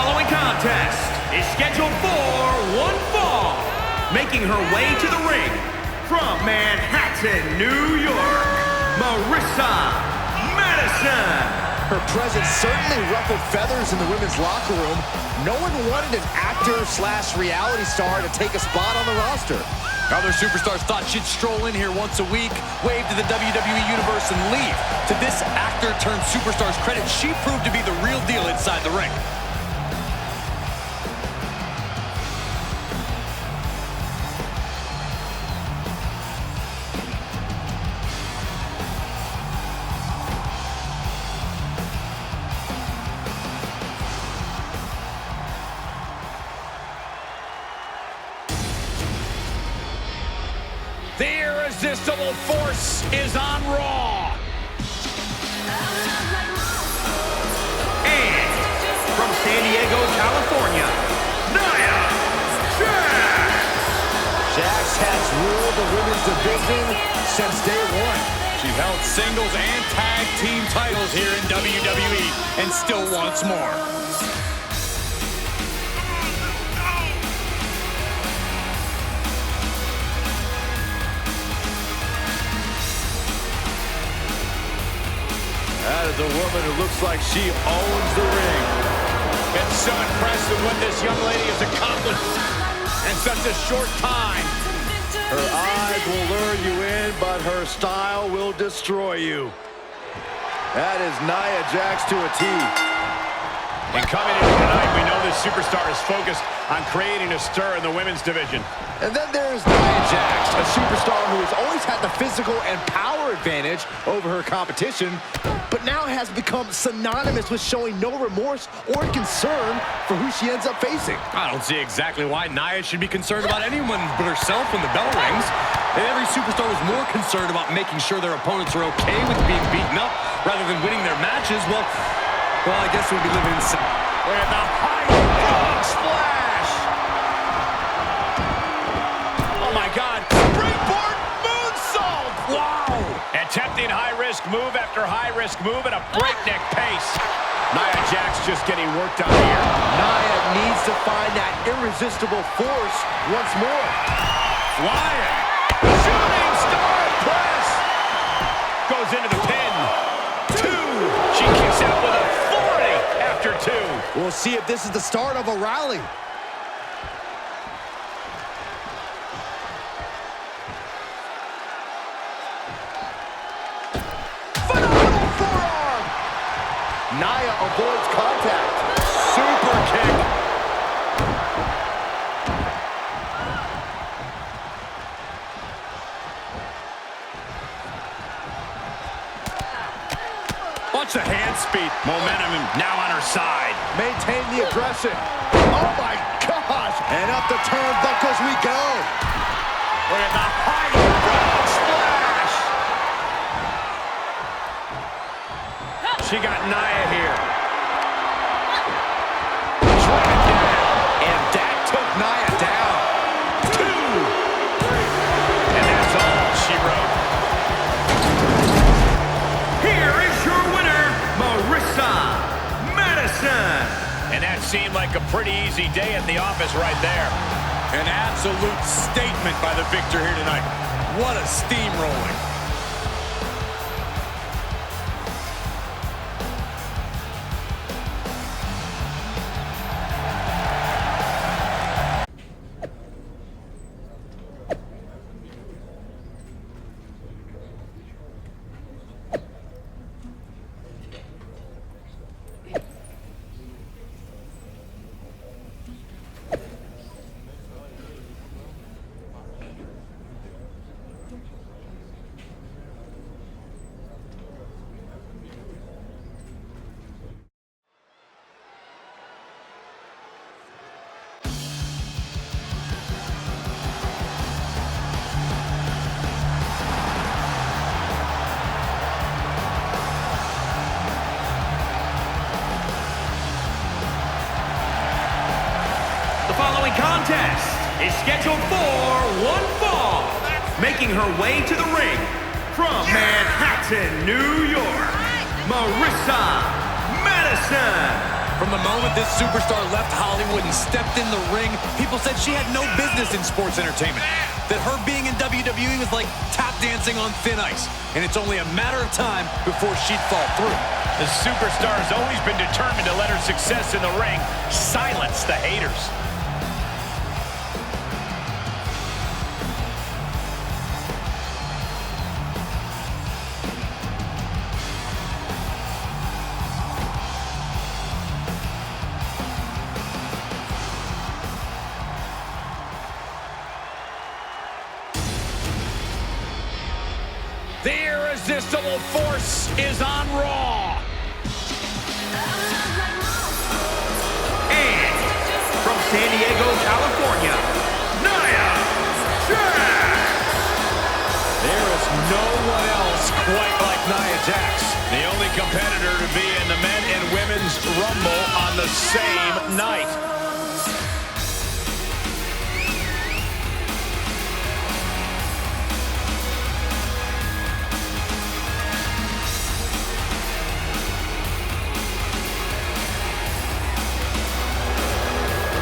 following contest is scheduled for one fall. Making her way to the ring from Manhattan, New York, Marissa Madison. Her presence certainly ruffled feathers in the women's locker room. No one wanted an actor/reality star to take a spot on the roster. Other superstars thought she'd stroll in here once a week, wave to the WWE Universe, and leave. To this actor-turned-superstar's credit, she proved to be the real deal inside the ring. The irresistible force is on Raw. And from San Diego, California, Nia Jax. Jax has ruled the women's division since day one. She's held singles and tag team titles here in WWE and still wants more. That is a woman who looks like she owns the ring. Been so impressed with what this young lady has accomplished in such a short time. Her eyes will lure you in, but her style will destroy you. That is Nia Jax to a T. And coming in tonight, we know this superstar is focused on creating a stir in the women's division. And then there's Nia Jax, a superstar who has always had the physical and power advantage over her competition, but now has become synonymous with showing no remorse or concern for who she ends up facing. I don't see exactly why Nia should be concerned about anyone but herself when the bell rings. And every superstar was more concerned about making sure their opponents are okay with being beaten up rather than winning their matches. Well, I guess we'd be living in some... With a high frog splash! Oh my God! Springboard moonsault! Wow! Attempting high-risk move after high-risk move at a breakneck pace. Nia Jax just getting worked on here. Nia needs to find that irresistible force once more. Flying! Shooting star press! Goes into the pin. Two! She kicks out with authority after two. We'll see if this is the start of a rally. Phenomenal forearm! Nia avoids contact. Super kick. Watch the hand speed. Momentum now on her side. Maintain the aggression. Oh my gosh! And up the turnbuckles we go. Look at the high frog splash. She got Nia here. Driven down. And that took Nia down. Two. And that's all she wrote. Here is your winner, Marissa Madison. And that seemed like a pretty easy day at the office right there. An absolute statement by the victor here tonight. What a steamrolling. Following contest is scheduled for one fall. Making her way to the ring from Manhattan, New York, Marissa Madison. From the moment this superstar left Hollywood and stepped in the ring, people said she had no business in sports entertainment. That her being in WWE was like tap dancing on thin ice. And it's only a matter of time before she'd fall through. The superstar has always been determined to let her success in the ring silence the haters. The irresistible force is on Raw. And from San Diego, California, Nia Jax. There is no one else quite like Nia Jax. The only competitor to be in the men and women's Rumble on the same night.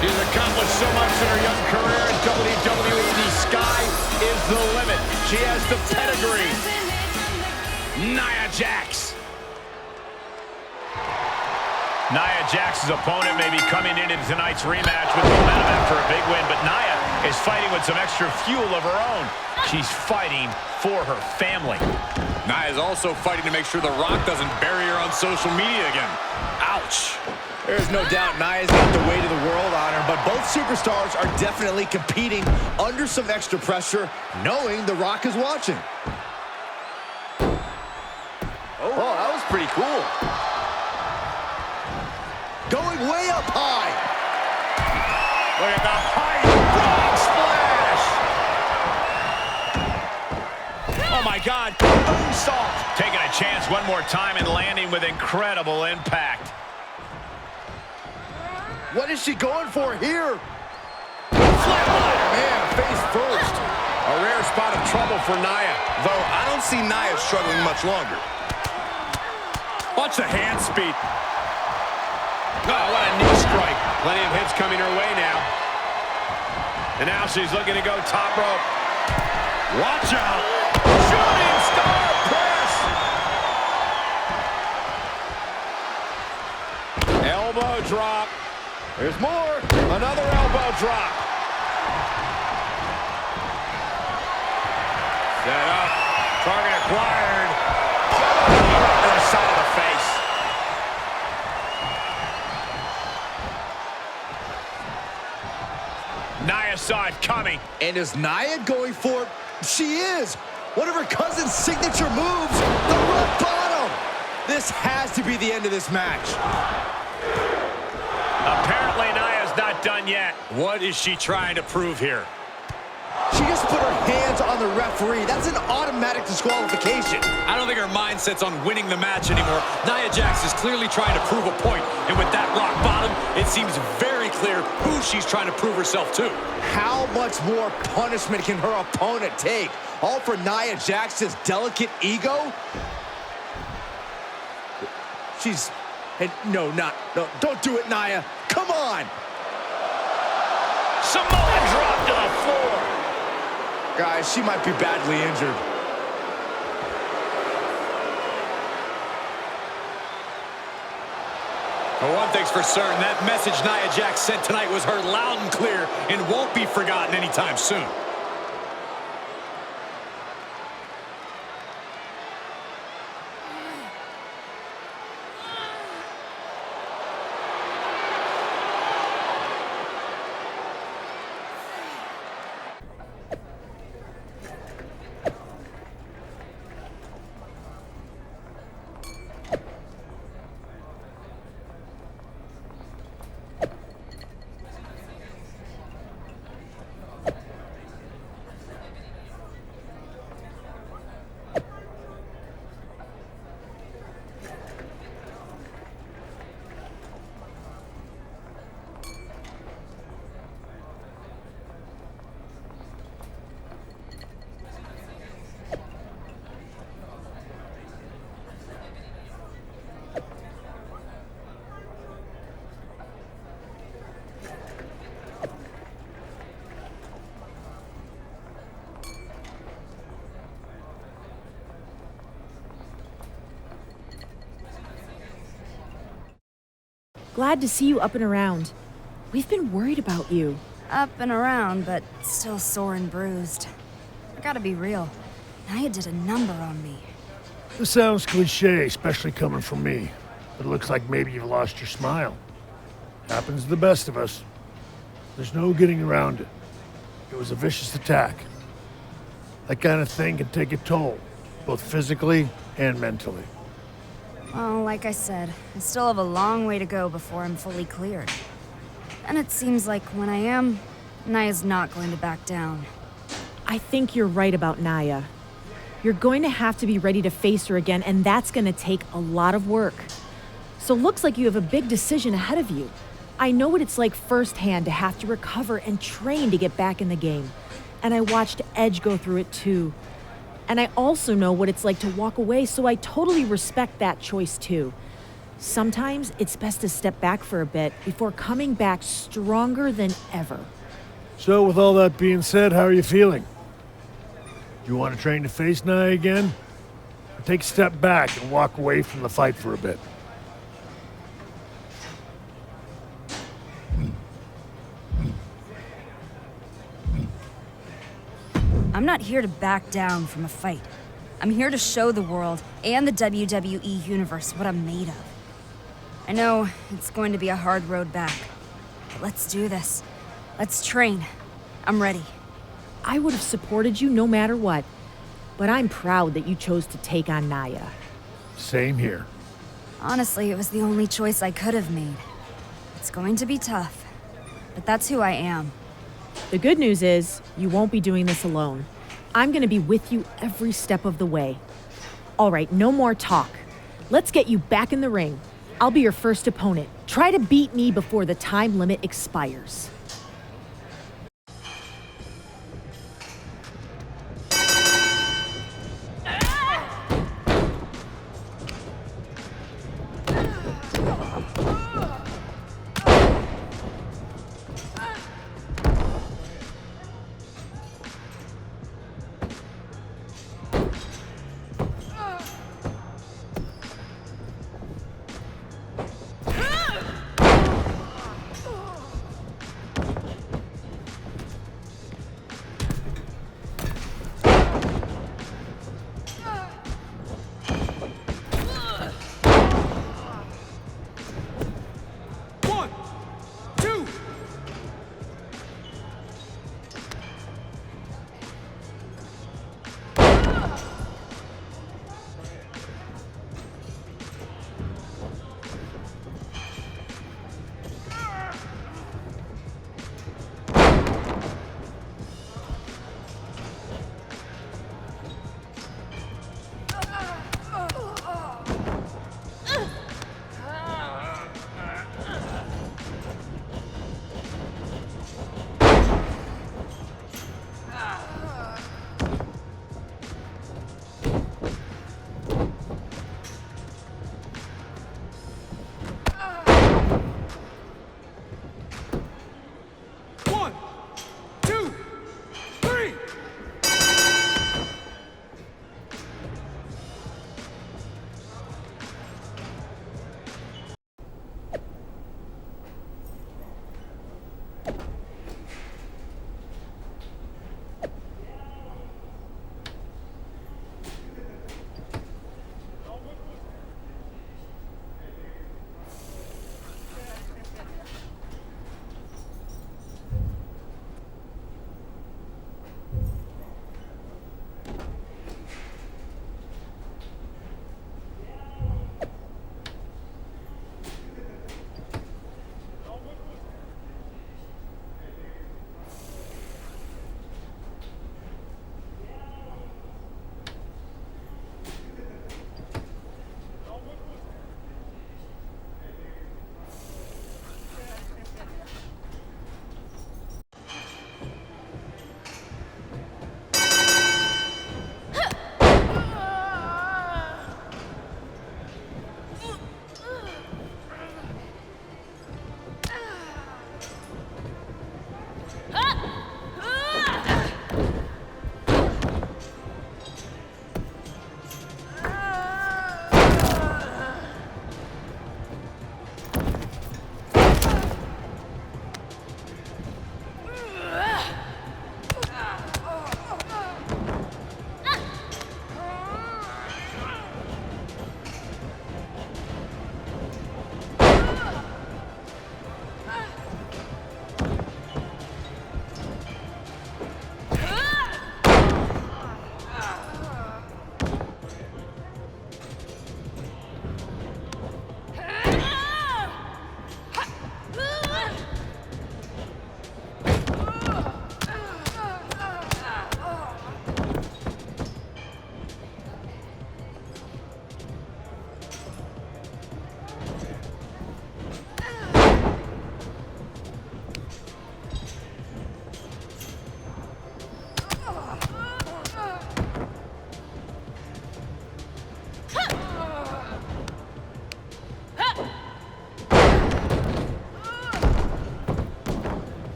She's accomplished so much in her young career in WWE. The sky is the limit. She has the pedigree. Nia Jax. Nia Jax's opponent may be coming into tonight's rematch with momentum after a big win, but Nia is fighting with some extra fuel of her own. She's fighting for her family. Nia is also fighting to make sure The Rock doesn't bury her on social media again. Ouch. There's no doubt Nia's got the weight of the world on her, but both superstars are definitely competing under some extra pressure, knowing The Rock is watching. Oh, that was pretty cool. Going way up high. Look at the high frog splash. Oh, my God. Moonsault. Taking a chance one more time and landing with incredible impact. What is she going for here? Flatliner, man, face first. A rare spot of trouble for Nia, Though I don't see Nia struggling much longer. Watch the hand speed. Oh, what a knee strike. Plenty of hits coming her way now. And now she's looking to go top rope. Watch out. Shooting star press. Elbow drop. There's more. Another elbow drop. Set up. Target acquired. Other side of the face. Nia saw it coming. And is Nia going for it? She is. One of her cousin's signature moves, the rock bottom. This has to be the end of this match. Apparently, Nia's not done yet. What is she trying to prove here? She just put her hands on the referee. That's an automatic disqualification. I don't think her mindset's on winning the match anymore. Nia Jax is clearly trying to prove a point. And with that rock bottom, it seems very clear who she's trying to prove herself to. How much more punishment can her opponent take? All for Nia Jax's delicate ego? She's... No, don't do it, Nia. Come on. Samoan drop to the floor. Guys, she might be badly injured. Well, one thing's for certain, that message Nia Jax sent tonight was heard loud and clear and won't be forgotten anytime soon. Glad to see you up and around. We've been worried about you. Up and around, but still sore and bruised. I gotta be real. Nia did a number on me. This sounds cliche, especially coming from me. But it looks like maybe you've lost your smile. Happens to the best of us. There's no getting around it. It was a vicious attack. That kind of thing can take a toll, both physically and mentally. Well, like I said, I still have a long way to go before I'm fully cleared. And it seems like when I am, Nia's not going to back down. I think you're right about Nia. You're going to have to be ready to face her again, and that's going to take a lot of work. So looks like you have a big decision ahead of you. I know what it's like firsthand to have to recover and train to get back in the game. And I watched Edge go through it too. And I also know what it's like to walk away, so I totally respect that choice too. Sometimes it's best to step back for a bit before coming back stronger than ever. So with all that being said, how are you feeling? Do you want to train to face Nia again? Or take a step back and walk away from the fight for a bit? I'm not here to back down from a fight. I'm here to show the world and the WWE Universe what I'm made of. I know it's going to be a hard road back, but let's do this. Let's train. I'm ready. I would have supported you no matter what, but I'm proud that you chose to take on Nia. Same here. Honestly, it was the only choice I could have made. It's going to be tough, but that's who I am. The good news is, you won't be doing this alone. I'm gonna be with you every step of the way. All right, no more talk. Let's get you back in the ring. I'll be your first opponent. Try to beat me before the time limit expires.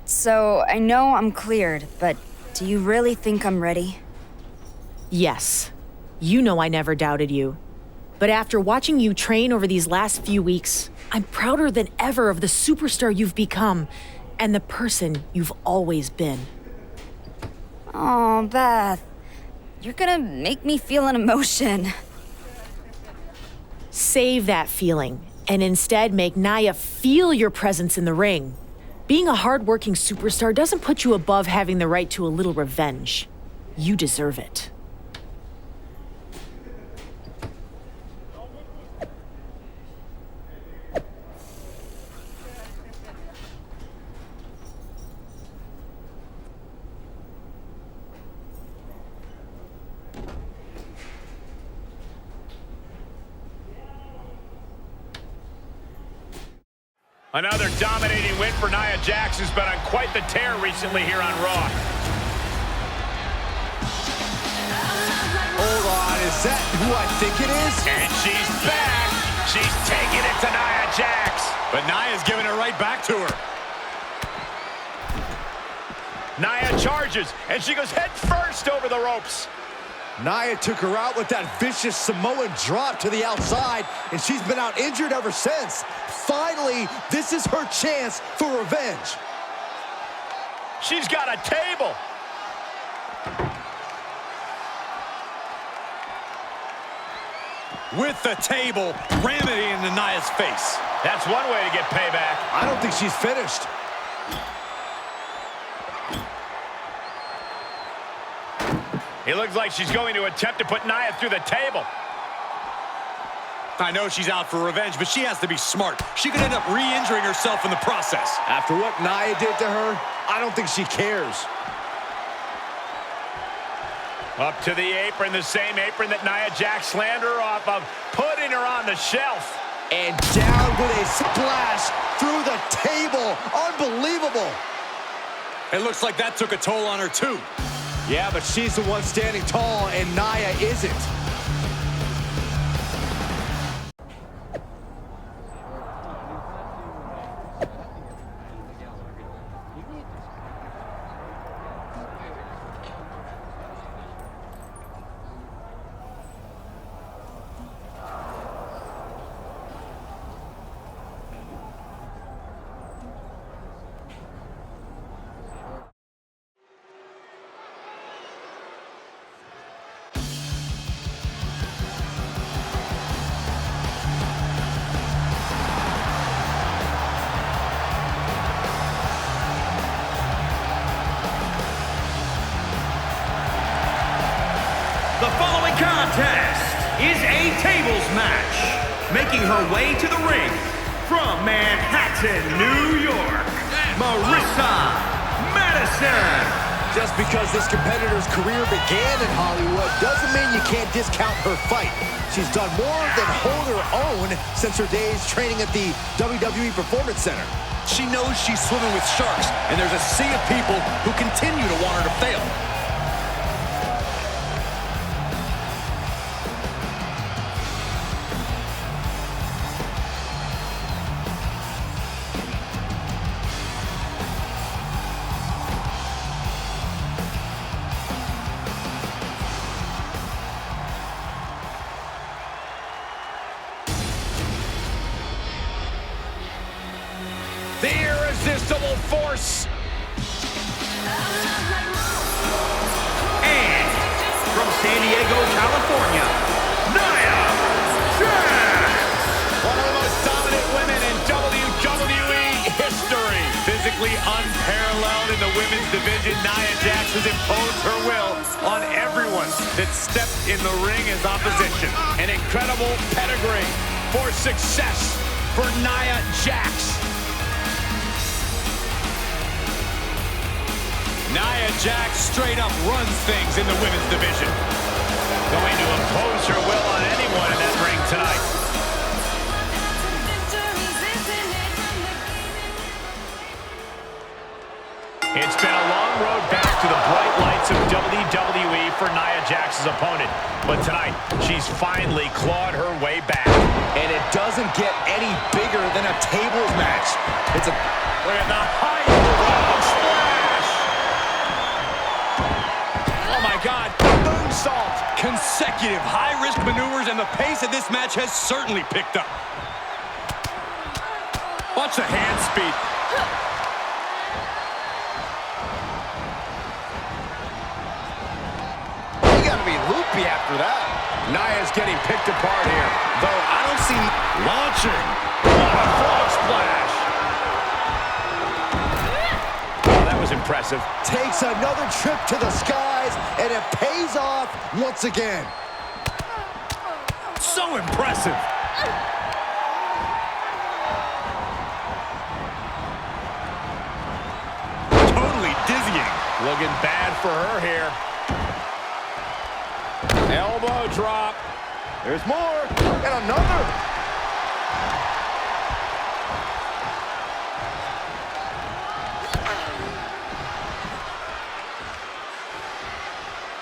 So, I know I'm cleared, but do you really think I'm ready? Yes. You know I never doubted you. But after watching you train over these last few weeks, I'm prouder than ever of the superstar you've become and the person you've always been. Oh, Beth. You're gonna make me feel an emotion. Save that feeling and instead make Nia feel your presence in the ring. Being a hard-working superstar doesn't put you above having the right to a little revenge. You deserve it. Another dominating win for Nia Jax, who's been on quite the tear recently here on Raw. Hold on, is that who I think it is? And she's back. She's taking it to Nia Jax. But Nia's giving it right back to her. Nia charges, and she goes head first over the ropes. Nia took her out with that vicious Samoan drop to the outside, and she's been out injured ever since. Finally, this is her chance for revenge. She's got a table. With the table, ram it into Nia's face. That's one way to get payback. I don't think she's finished. It looks like she's going to attempt to put Nia through the table. I know she's out for revenge, but she has to be smart. She could end up re-injuring herself in the process. After what Nia did to her, I don't think she cares. Up to the apron, the same apron that Nia Jax slammed her off of, putting her on the shelf. And down with a splash through the table. Unbelievable. It looks like that took a toll on her, too. Yeah, but she's the one standing tall, and Nia isn't. The following contest is a tables match. Making her way to the ring from Manhattan, New York, Marissa Madison. Just because this competitor's career began in Hollywood doesn't mean you can't discount her fight. She's done more than hold her own since her days training at the WWE Performance Center. She knows she's swimming with sharks, and there's a sea of people who continue to want her to fail. The irresistible force Diego, California, Nia Jax! One of the most dominant women in WWE history. Physically unparalleled in the women's division, Nia Jax has imposed her will on everyone that stepped in the ring as opposition. An incredible pedigree for success for Nia Jax. Nia Jax straight up runs things in the women's division. Going to impose her will on anyone in that ring tonight. It's been a long road back to the bright lights of WWE for Nia Jax's opponent. But tonight, she's finally clawed her way back. And it doesn't get any bigger than a tables match. It's a... Look at the height. Oh, splash. Oh, my God. Moonsault. Consecutive high-risk maneuvers, and the pace of this match has certainly picked up. Watch the hand speed. You gotta be loopy after that. Nia's getting picked apart here, though I don't see launching. What a frog splash. Oh, that was impressive. Takes another trip to the skies, and it pays off once again. So impressive. Totally dizzying. Looking bad for her here. Elbow drop. There's more, and another.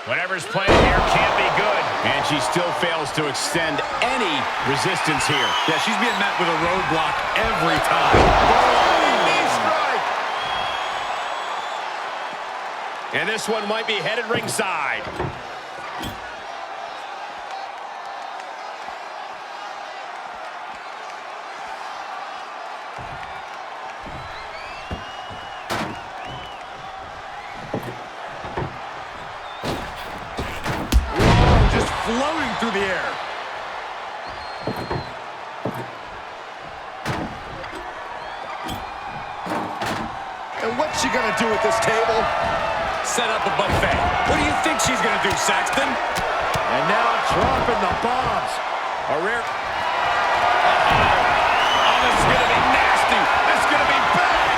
Whatever's playing here can't be good. And she still fails to extend any resistance here. Yeah, she's being met with a roadblock every time. Oh, knee strike. And this one might be headed ringside. Floating through the air. And what's she gonna do at this table? Set up a buffet. What do you think she's gonna do, Saxton? And now dropping the bombs. A rare... Oh, this is gonna be nasty. This is gonna be bad.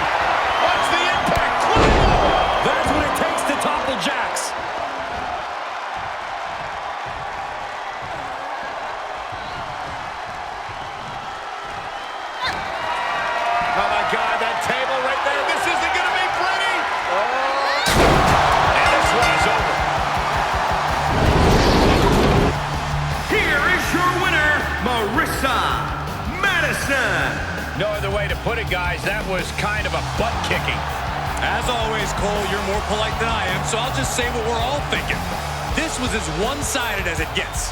Watch the impact. That's what it takes to topple Jax. Oh, my God, that table right there. This isn't going to be pretty. Oh. And this one is over. Here is your winner, Marissa Madison. No other way to put it, guys. That was kind of a butt-kicking. As always, Cole, you're more polite than I am, so I'll just say what we're all thinking. This was as one-sided as it gets.